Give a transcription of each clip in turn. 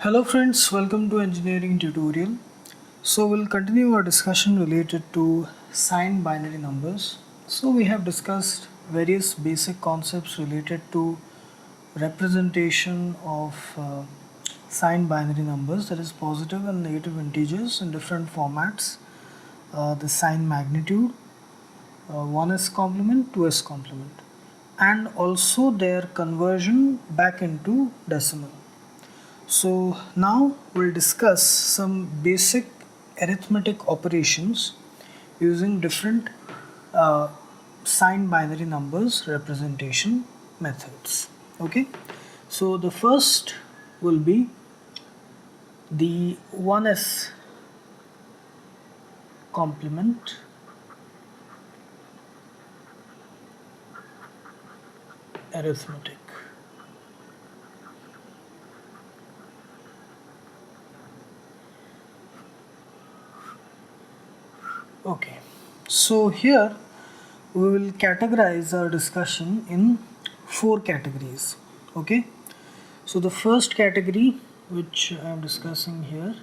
Hello friends, welcome to engineering tutorial. So we'll continue our discussion related to signed binary numbers. So we have discussed various basic concepts related to representation of signed binary numbers, that is positive and negative integers in different formats. The sign magnitude, 1's complement, 2's complement, and also their conversion back into decimal. So now we'll discuss some basic arithmetic operations using different uh, signed binary numbers representation methods. Okay, so the first will be the 1's complement arithmetic. Okay, so here we will categorize our discussion in four categories. Okay, so the first category which I am discussing here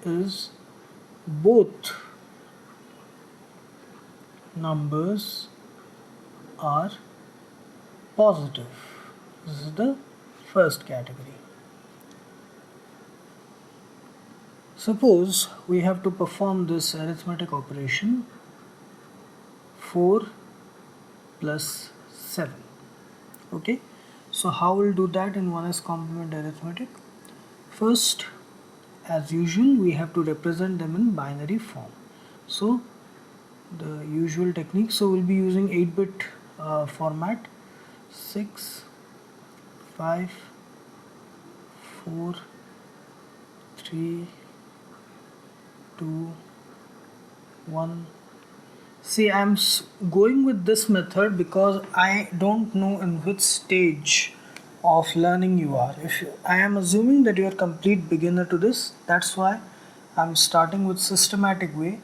is both numbers are positive. This is the first category. Suppose we have to perform this arithmetic operation 4 plus 7. Okay, so how we'll do that in 1's complement arithmetic? First, as usual, we have to represent them in binary form. So the usual technique, so we'll be using 8-bit format: 6, 5, 4, 3, 2, 1. See, I'm going with this method because I don't know in which stage of learning you are. I am assuming that you are complete beginner to this, that's why I'm starting with systematic way,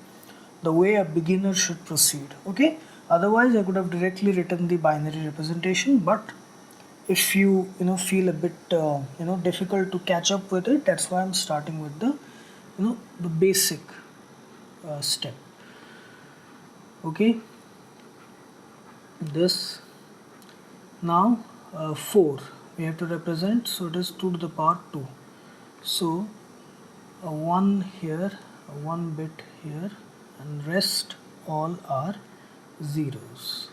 the way a beginner should proceed. Okay, otherwise I could have directly written the binary representation, but if you feel a bit difficult to catch up with it, that's why I'm starting with the basic step. Okay, this now 4 we have to represent, so it is 2 to the power 2. So a 1 here, a 1 bit here, and rest all are zeros.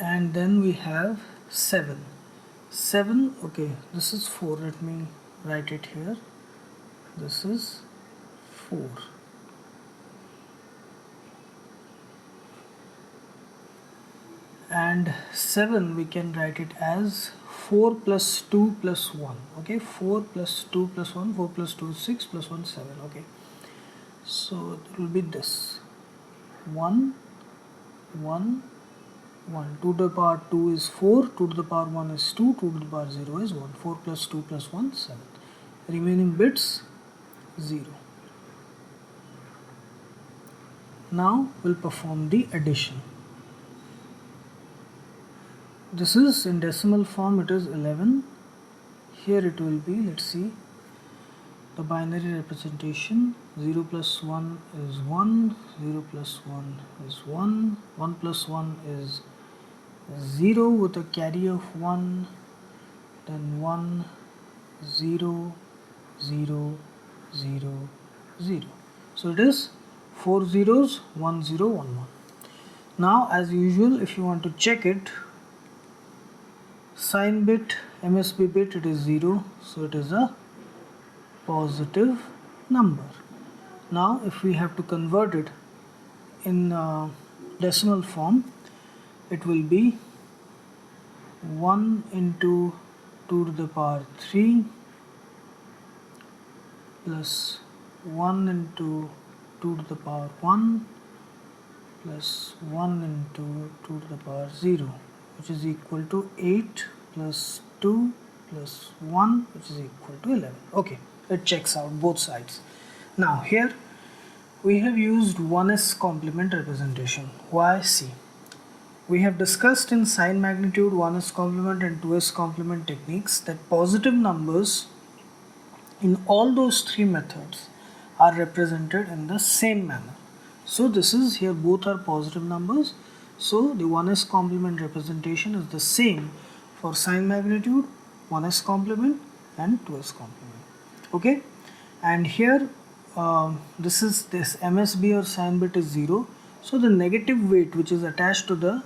And then we have 7. Okay, this is 4, let me write it here. This is 4. And 7 we can write it as 4 plus 2 plus 1. Okay, 4 plus 2 plus 1, 4 plus 2 is 6, plus 1 7. Okay, so it will be this 1 1 1. 2 to the power 2 is 4, 2 to the power 1 is 2, 2 to the power 0 is 1. 4 plus 2 plus 1, 7. Remaining bits 0. Now we'll perform the addition. This is in decimal form, it is 11. Here it will be, let's see, the binary representation: 0 plus 1 is 1, 0 plus 1 is 1, 1 plus 1 is 0 with a carry of 1, then 1, 0, 0, 0, 0. So it is 4 zeros, 1 0, 1 1. Now as usual, if you want to check it, sign bit, MSB bit, it is 0, so it is a positive number. Now if we have to convert it in decimal form, it will be 1 into 2 to the power 3 plus 1 into 2 to the power 1 plus 1 into 2 to the power 0, which is equal to 8 plus 2 plus 1, which is equal to 11. Okay, it checks out both sides. Now here we have used 1's complement representation. Why? See, We have discussed in sign magnitude 1s complement and 2s complement techniques that positive numbers in all those three methods are represented in the same manner. So this is here both are positive numbers. So the 1s complement representation is the same for sign magnitude, 1s complement and 2s complement. Okay, and here this MSB or sign bit is 0. So the negative weight which is attached to the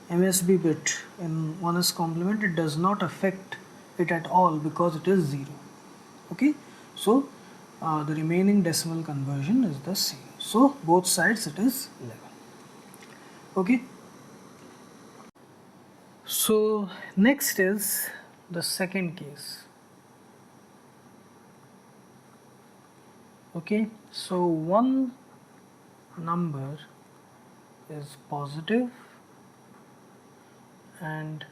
MSB bit in 1s complement, it does not affect it at all because it is 0. Okay, so the remaining decimal conversion is the same. So both sides it is 11. Okay, so next is the second case. Okay, so one number is positive and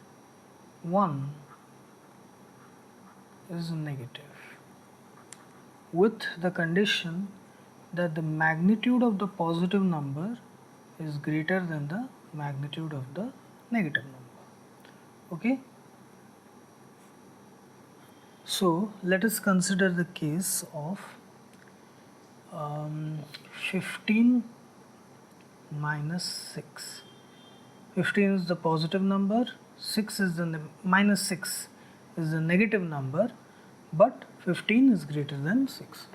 one is negative, with the condition that the magnitude of the positive number is greater than the magnitude of the negative number. Okay, so let us consider the case of 15 minus 6. 15 is the positive number, 6 is the minus 6 is the negative number, but 15 is greater than 6.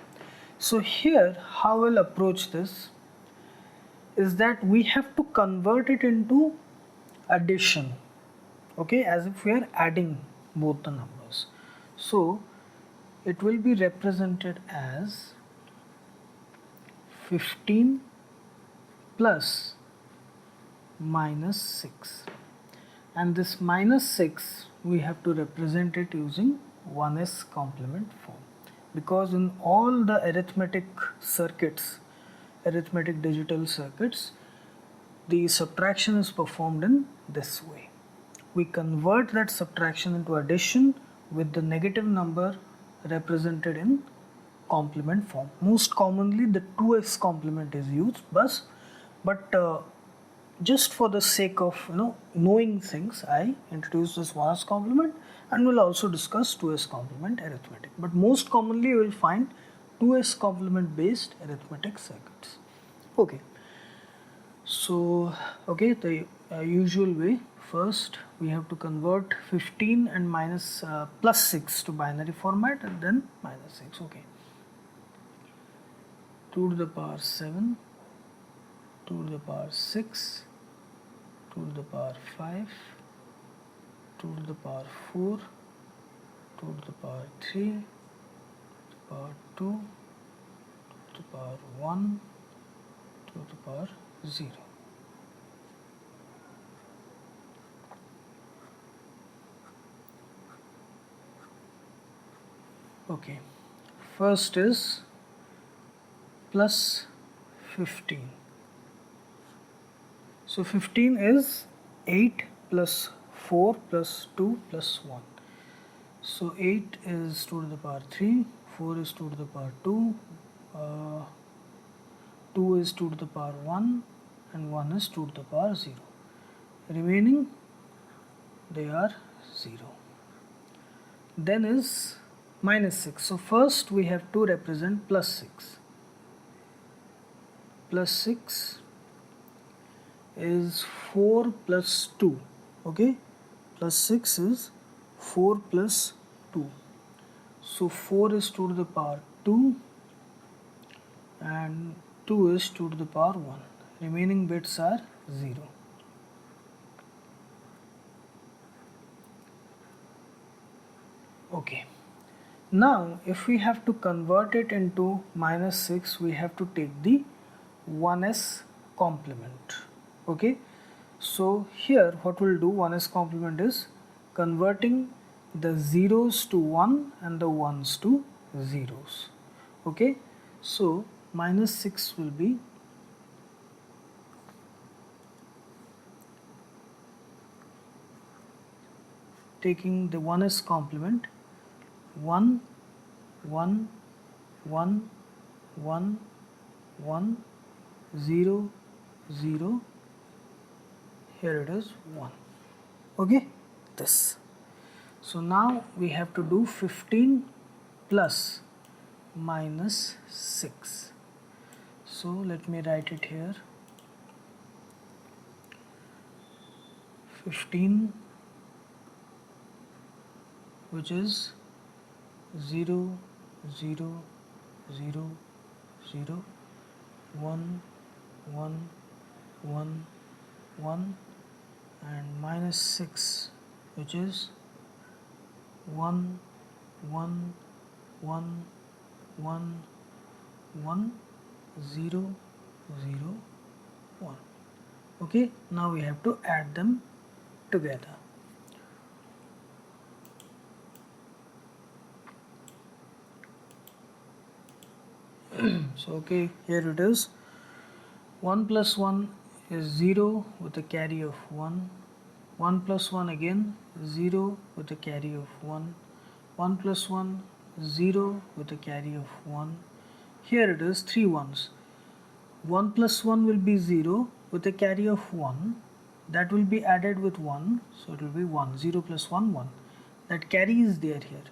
So here how we'll approach this is that we have to convert it into addition, okay, as if we are adding both the numbers. So it will be represented as 15 plus minus 6, and this minus 6 we have to represent it using 1s complement form, because in all the arithmetic circuits, arithmetic digital circuits, the subtraction is performed in this way. We convert that subtraction into addition with the negative number represented in complement form. Most commonly the 2s complement is used, but just for the sake of knowing things, I introduce this 1s complement, and we'll also discuss 2s complement arithmetic. But most commonly you will find 2s complement based arithmetic circuits. Okay, so okay, the usual way, first we have to convert 15 and minus plus 6 to binary format, and then minus 6. Okay, 2 to the power 7, 2 to the power 6, 2 to the power 5, 2 to the power 4, 2 to the power 3, 2 to the power 2, 2 to the power 1, 2 to the power 0. Okay, first is plus 15. So 15 is 8 plus 4 plus 2 plus 1. So 8 is 2 to the power 3, 4 is 2 to the power 2, 2 is 2 to the power 1, and 1 is 2 to the power 0. Remaining, they are 0. Then is minus 6. So first we have to represent plus 6. Plus 6 is 4 plus 2. Okay, plus 6 is 4 plus 2. So 4 is 2 to the power 2 and 2 is 2 to the power 1. Remaining bits are 0. Okay, now if we have to convert it into minus 6, we have to take the 1s complement. Okay, so here what we'll do, 1s complement is converting the zeros to 1 and the 1s to zeros. Okay, so minus 6 will be taking the 1s complement 1 1 1 1 1 0 0 here it is 1. Okay, this. So now we have to do 15 plus minus 6. So let me write it here. 15, which is 0, 0, 0, 0, 1, 1, 1, 1, and minus 6, which is 1, 1, 1, 1, 1, 0, 0, 1. Okay, now we have to add them together. So okay, here it is. 1 plus 1 is 0 with a carry of 1. 1 plus 1 again 0 with a carry of 1. 1 plus 1 0 with a carry of 1. Here it is 3 1's. 1 plus 1 will be 0 with a carry of 1. That will be added with 1, so it will be 1. 0 plus 1 1. That carry is there here.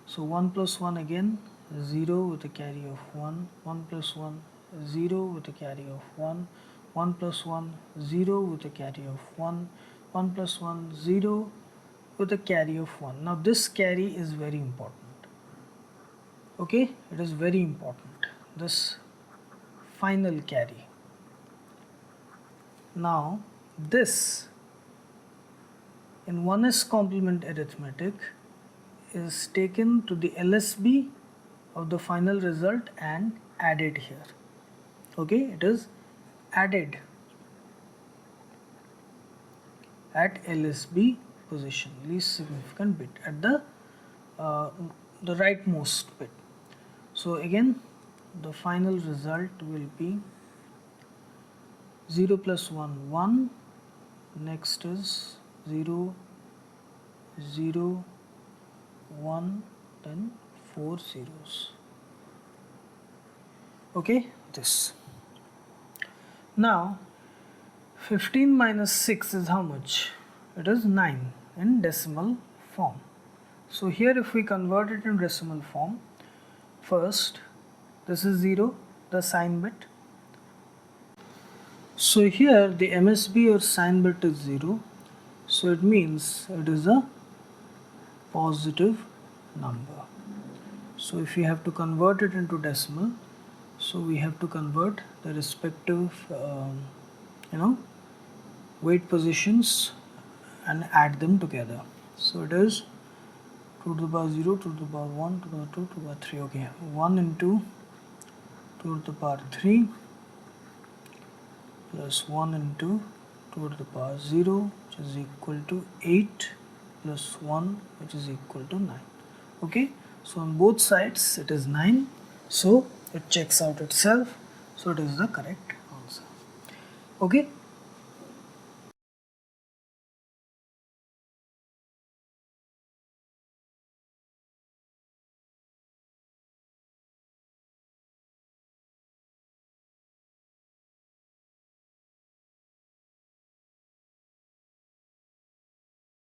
So 1 plus 1 again 0 with a carry of 1. 1 plus 1 0 with a carry of 1. 1 plus 1 0 with a carry of 1. 1 plus 1 0 with a carry of 1. Now this carry is very important. Okay, it is very important, this final carry. Now this in 1's complement arithmetic is taken to the LSB of the final result and added here. Okay, it is added at LSB position, least significant bit, at the rightmost bit. So again the final result will be 0 plus 1 1, next is 0 0 1, then 4 zeros. Okay, this. Now 15 minus 6 is how much? It is 9 in decimal form. So here if we convert it in decimal form, first this is 0, the sign bit. So here the MSB or sign bit is 0, so it means it is a positive number. So if we have to convert it into decimal, so we have to convert the respective weight positions and add them together. So it is 2 to the power 0, 2 to the power 1, 2 to the power 2, 2 to the power 3. Okay, 1 into 2 to the power 3 plus 1 into 2 to the power 0, which is equal to 8 plus 1, which is equal to 9. Okay, so on both sides it is 9, so it checks out itself, so it is the correct answer. Okay.